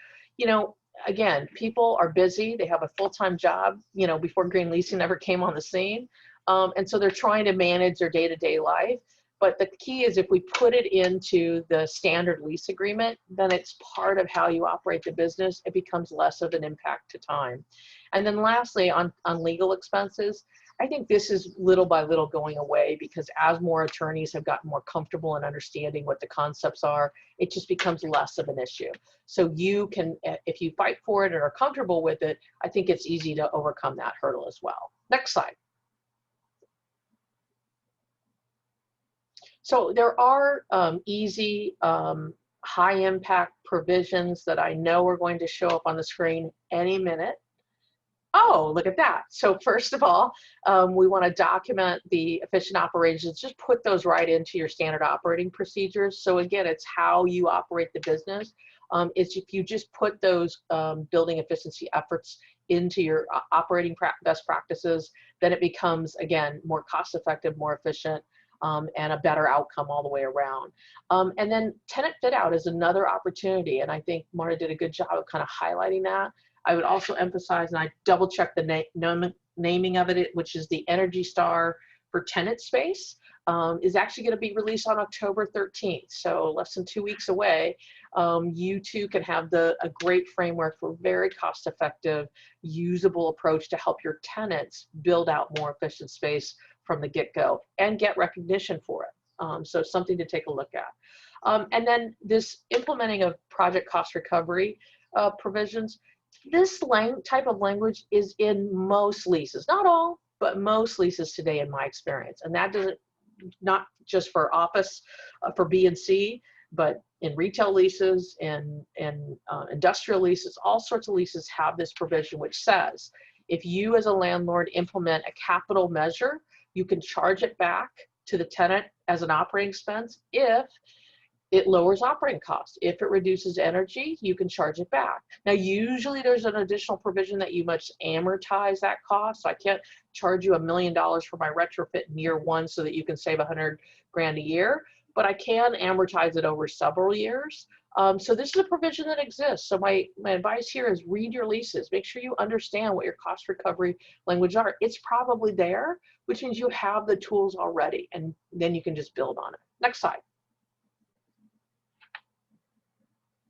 again, people are busy. They have a full-time job, before green leasing ever came on the scene. And so they're trying to manage their day-to-day life. But the key is if we put it into the standard lease agreement, then it's part of how you operate the business. It becomes less of an impact to time. And then lastly, on legal expenses, I think this is little by little going away, because as more attorneys have gotten more comfortable in understanding what the concepts are, it just becomes less of an issue. So you can, if you fight for it and are comfortable with it, I think it's easy to overcome that hurdle as well. Next slide. So there are easy, high impact provisions that I know are going to show up on the screen any minute. Oh, look at that. So first of all, we want to document the efficient operations. Just put those right into your standard operating procedures. So again, it's how you operate the business. It's if you just put those building efficiency efforts into your operating best practices, then it becomes, again, more cost effective, more efficient, and a better outcome all the way around. And then tenant fit out is another opportunity. And I think Marta did a good job of kind of highlighting that. I would also emphasize, and I double checked the naming of it, which is the Energy Star for tenant space, is actually going to be released on October 13th. So less than 2 weeks away. You too can have a great framework for very cost-effective, usable approach to help your tenants build out more efficient space from the get-go and get recognition for it. So something to take a look at. And then this implementing of project cost recovery provisions. This type of language is in most leases, not all, but most leases today in my experience. And that doesn't, not just for office, for B and C, but in retail leases and industrial leases, all sorts of leases have this provision which says, if you as a landlord implement a capital measure, you can charge it back to the tenant as an operating expense if it lowers operating costs. If it reduces energy, you can charge it back. Now, usually there's an additional provision that you must amortize that cost. So I can't charge you $1 million for my retrofit in year one so that you can save 100 grand a year, but I can amortize it over several years. So this is a provision that exists. So my advice here is read your leases. Make sure you understand what your cost recovery language are. It's probably there, which means you have the tools already, and then you can just build on it. Next slide.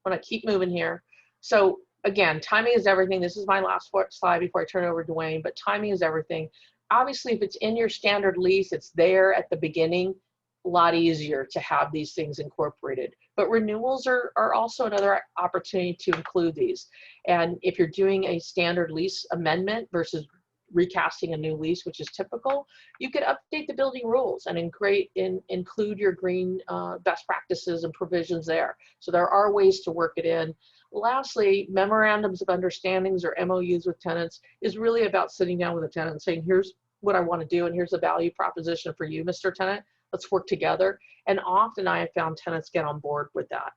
I'm gonna keep moving here. So again, timing is everything. This is my last slide before I turn it over to Dwayne, but timing is everything. Obviously, if it's in your standard lease, it's there at the beginning, a lot easier to have these things incorporated. But renewals are also another opportunity to include these. And if you're doing a standard lease amendment versus recasting a new lease, which is typical, you could update the building rules and include your green best practices and provisions there. So there are ways to work it in. Lastly, memorandums of understandings or MOUs with tenants is really about sitting down with a tenant and saying, here's what I want to do and here's a value proposition for you, Mr. Tenant. Let's work together. And often I have found tenants get on board with that.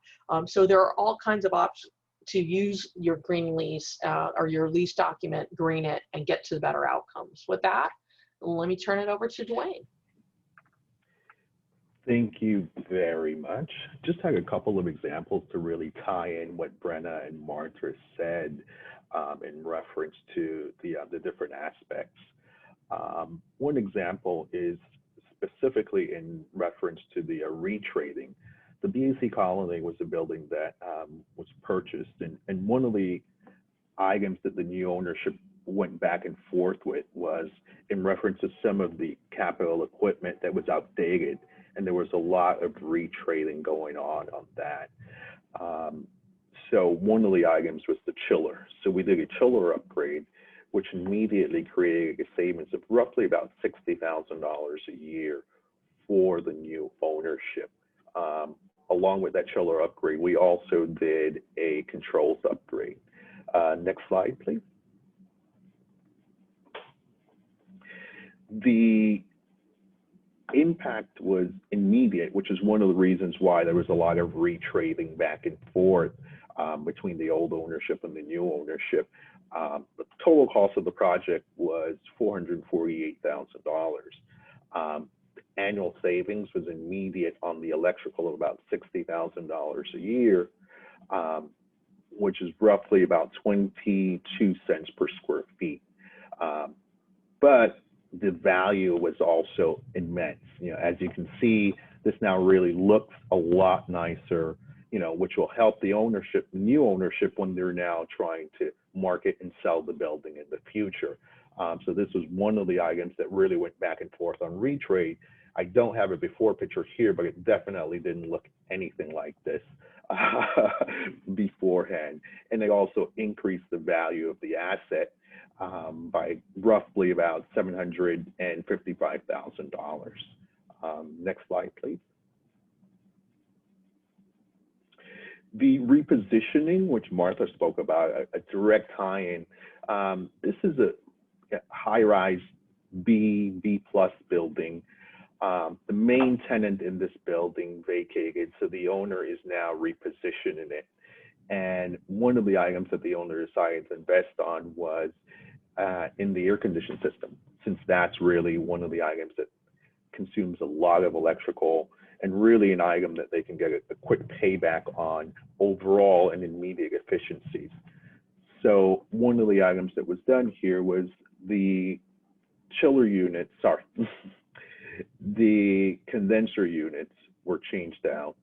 So there are all kinds of options to use your green lease or your lease document, green it, and get to better outcomes. With that, let me turn it over to Dwayne. Thank you very much. Just have a couple of examples to really tie in what Brenna and Martha said in reference to the different aspects. One example is specifically in reference to the retraining. The BAC Colony was a building that was purchased, and one of the items that the new ownership went back and forth with was in reference to some of the capital equipment that was outdated, and there was a lot of retraining going on that. So one of the items was the chiller. So we did a chiller upgrade, which immediately created a savings of roughly about $60,000 a year for the new ownership. Along with that chiller upgrade, we also did a controls upgrade. Next slide, please. The impact was immediate, which is one of the reasons why there was a lot of retrading back and forth between the old ownership and the new ownership. The total cost of the project was $448,000. Annual savings was immediate on the electrical of about $60,000 a year, which is roughly about 22 cents per square feet. But the value was also immense. You know, as you can see, this now really looks a lot nicer, you know, which will help the ownership, the new ownership, when they're now trying to market and sell the building in the future. So this was one of the items that really went back and forth on retrade. I don't have a before picture here, but it definitely didn't look anything like this beforehand. And they also increased the value of the asset by roughly about $755,000. Next slide, please. The repositioning, which Martha spoke about, a direct tie-in. This is a high-rise B plus building. The main tenant in this building vacated, so the owner is now repositioning it. And one of the items that the owner decided to invest on was in the air conditioning system, since that's really one of the items that consumes a lot of electrical and really an item that they can get a quick payback on overall and immediate efficiencies. So one of the items that was done here was the chiller unit, sorry, the condenser units were changed out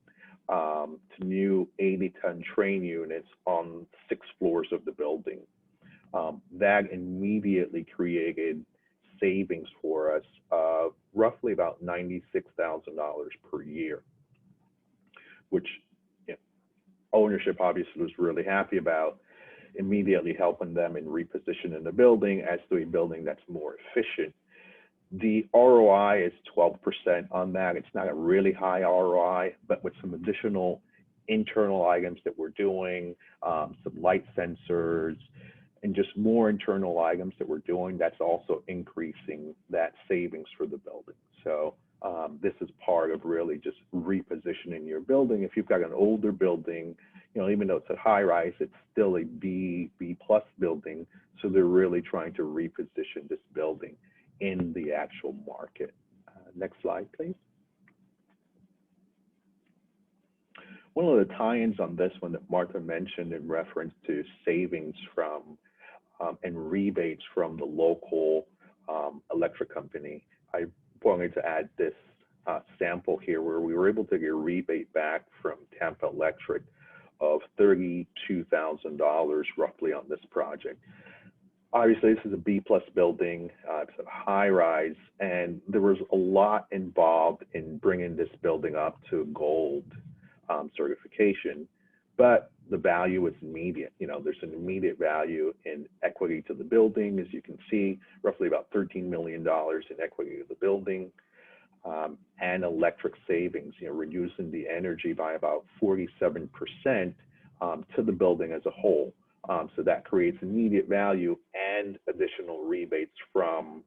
to new 80-ton train units on 6 floors of the building. That immediately created savings for us of roughly about $96,000 per year, which, you know, ownership obviously was really happy about, immediately helping them in repositioning the building as to a building that's more efficient. The ROI is 12% on that. It's not a really high ROI, but with some additional internal items that we're doing, some light sensors, and just more internal items that we're doing, that's also increasing that savings for the building. So this is part of really just repositioning your building. If you've got an older building, you know, even though it's a high rise, it's still a B plus building. So they're really trying to reposition this building in the actual market. Next slide, please. One of the tie-ins on this one that Martha mentioned in reference to savings from and rebates from the local electric company, I wanted to add this sample here where we were able to get a rebate back from Tampa Electric of $32,000 roughly on this project. Obviously, this is a B plus building, it's a high rise, and there was a lot involved in bringing this building up to gold certification, but the value is immediate. You know, there's an immediate value in equity to the building. As you can see, roughly about $13 million in equity to the building, and electric savings, you know, reducing the energy by about 47% to the building as a whole. So that creates immediate value and additional rebates from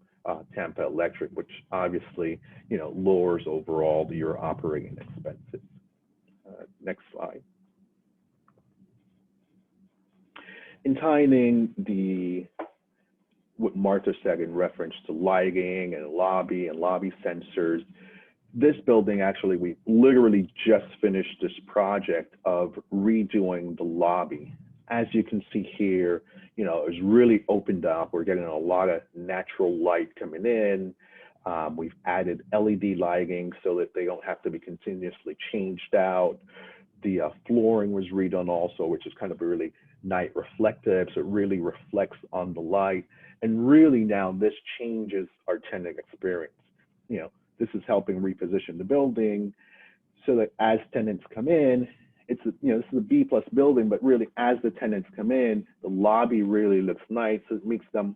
Tampa Electric, which obviously, lowers overall your operating expenses. Next slide. In tying in what Martha said in reference to lighting and lobby sensors, this building, actually, we literally just finished this project of redoing the lobby. As you can see here, it's really opened up. We're getting a lot of natural light coming in. We've added LED lighting so that they don't have to be continuously changed out. The flooring was redone also, which is kind of really night reflective, so it really reflects on the light. And really now this changes our tenant experience. This is helping reposition the building so that as tenants come in, this is a B+ building, but really as the tenants come in, the lobby really looks nice. So it makes them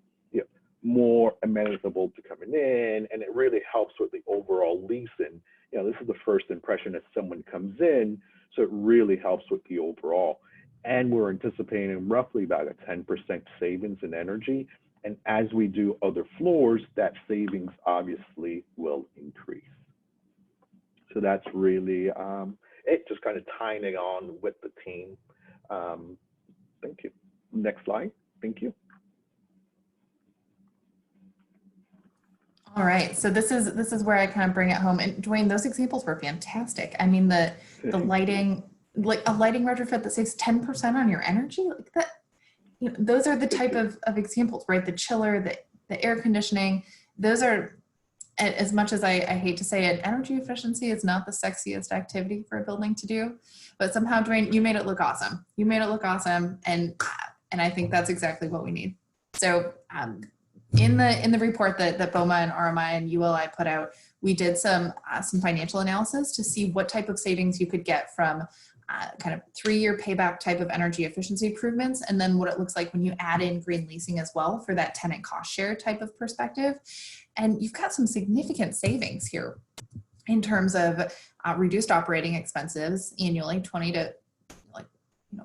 more amenable to coming in, and it really helps with the overall leasing. This is the first impression as someone comes in, so it really helps with the overall. And we're anticipating roughly about a 10% savings in energy. And as we do other floors, that savings obviously will increase. So that's really it, just kind of tying it on with the team. Thank you. Next slide. Thank you. All right, so this is where I kind of bring it home. And Dwayne, those examples were fantastic. I mean, the lighting, like a lighting retrofit that saves 10% on your energy, like that. Those are the type of examples, right? The chiller, the air conditioning, those are, as much as I hate to say it, energy efficiency is not the sexiest activity for a building to do, but somehow, Dwayne, you made it look awesome. You made it look awesome, and I think that's exactly what we need. So in the report that BOMA and RMI and ULI put out, we did some financial analysis to see what type of savings you could get from kind of 3-year payback type of energy efficiency improvements, and then what it looks like when you add in green leasing as well for that tenant cost share type of perspective. And you've got some significant savings here in terms of reduced operating expenses annually, 20 to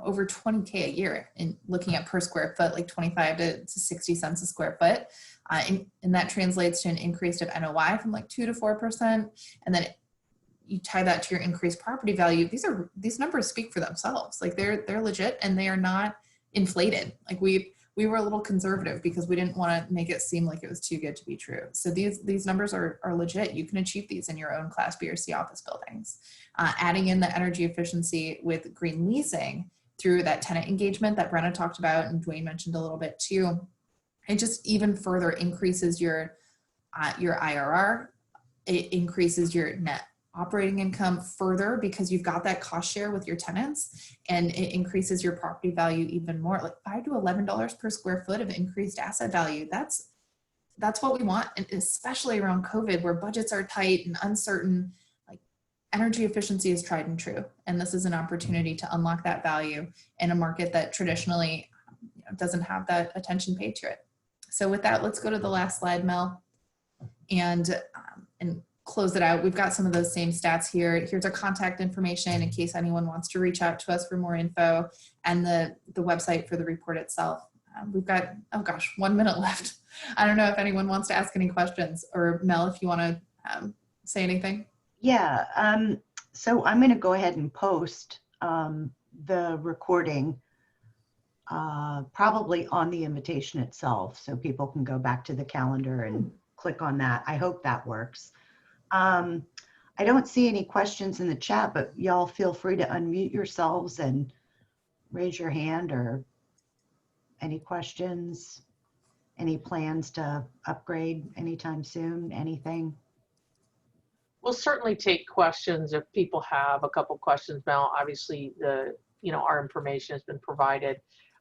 over 20K a year, in looking at per square foot, like 25 to 60 cents a square foot. And that translates to an increase of NOI from like 2 to 4%. And then you tie that to your increased property value. These numbers speak for themselves. Like they're legit, and they are not inflated. Like we were a little conservative because we didn't want to make it seem like it was too good to be true. So these numbers are legit. You can achieve these in your own Class B or C office buildings. Adding in the energy efficiency with green leasing through that tenant engagement that Brenna talked about and Dwayne mentioned a little bit too, it just even further increases your IRR. It increases your net operating income further because you've got that cost share with your tenants, and it increases your property value even more, like $5 to $11 per square foot of increased asset value. That's what we want, and especially around COVID where budgets are tight and uncertain. Like energy efficiency is tried and true, and this is an opportunity to unlock that value in a market that traditionally doesn't have that attention paid to it. So with that, let's go to the last slide, Mel, and close it out. We've got some of those same stats here. Here's our contact information in case anyone wants to reach out to us for more info, and the website for the report itself. We've got, 1 minute left. I don't know if anyone wants to ask any questions, or Mel, if you want to say anything. Yeah, so I'm going to go ahead and post the recording probably on the invitation itself, so people can go back to the calendar and click on that. I hope that works. I don't see any questions in the chat, but y'all feel free to unmute yourselves and raise your hand, or any questions, any plans to upgrade anytime soon, anything? We'll certainly take questions if people have a couple questions, Mel. Obviously, our information has been provided,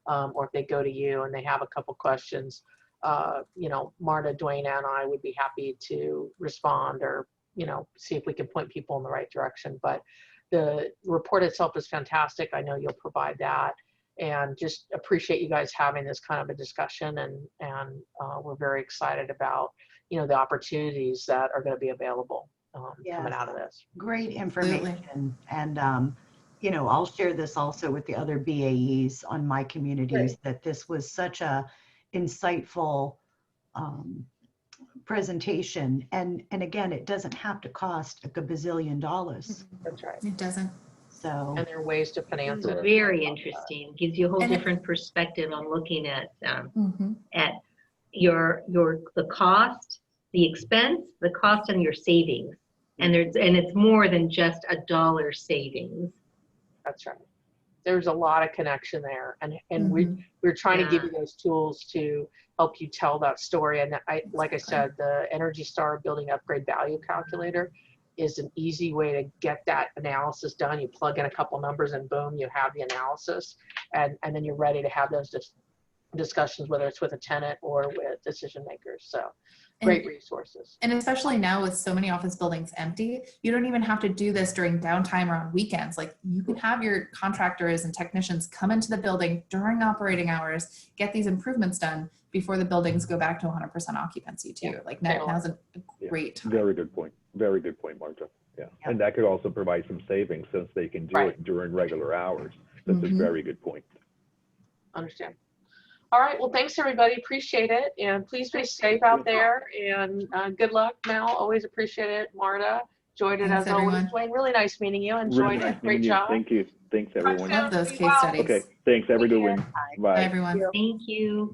or if they go to you and they have a couple questions, Marta, Dwayne, and I would be happy to respond, or see if we can point people in the right direction. But the report itself is fantastic. I know you'll provide that, and just appreciate you guys having this kind of a discussion, and we're very excited about the opportunities that are going to be available coming out of this. Great information. And you know, I'll share this also with the other BAEs on my communities, that this was such a insightful presentation. And again, it doesn't have to cost a gazillion dollars. That's right. It doesn't. So, And there are ways to finance it. Very interesting. Gives you a whole And it- different perspective on looking at Mhm. the cost, the expense, the cost, and your savings. And it's more than just a dollar savings. That's right. There's a lot of connection there, and we're trying to give you those tools to help you tell that story. And like I said, the Energy Star Building Upgrade Value Calculator is an easy way to get that analysis done. You plug in a couple numbers and boom, you have the analysis, and then you're ready to have those discussions, whether it's with a tenant or with decision makers. So great resources. And especially now with so many office buildings empty, you don't even have to do this during downtime or on weekends. Like you can have your contractors and technicians come into the building during operating hours, get these improvements done before the buildings go back to 100% occupancy too. Like now's a great time. Very good point. Very good point, Marta. Yeah. And that could also provide some savings since they can do it during regular hours. That's a very good point. Understand. All right. Well, thanks everybody. Appreciate it. And please be safe out there. And good luck, Mel. Always appreciate it. Marta, enjoyed it Thanks, as always. everyone. Wayne, really nice meeting you. Enjoyed Really it. nice Great meeting you. job. Thank you. Thanks, everyone. Love those case Well. studies. Okay. Thanks, everyone. Bye, Bye. everyone. Thank you.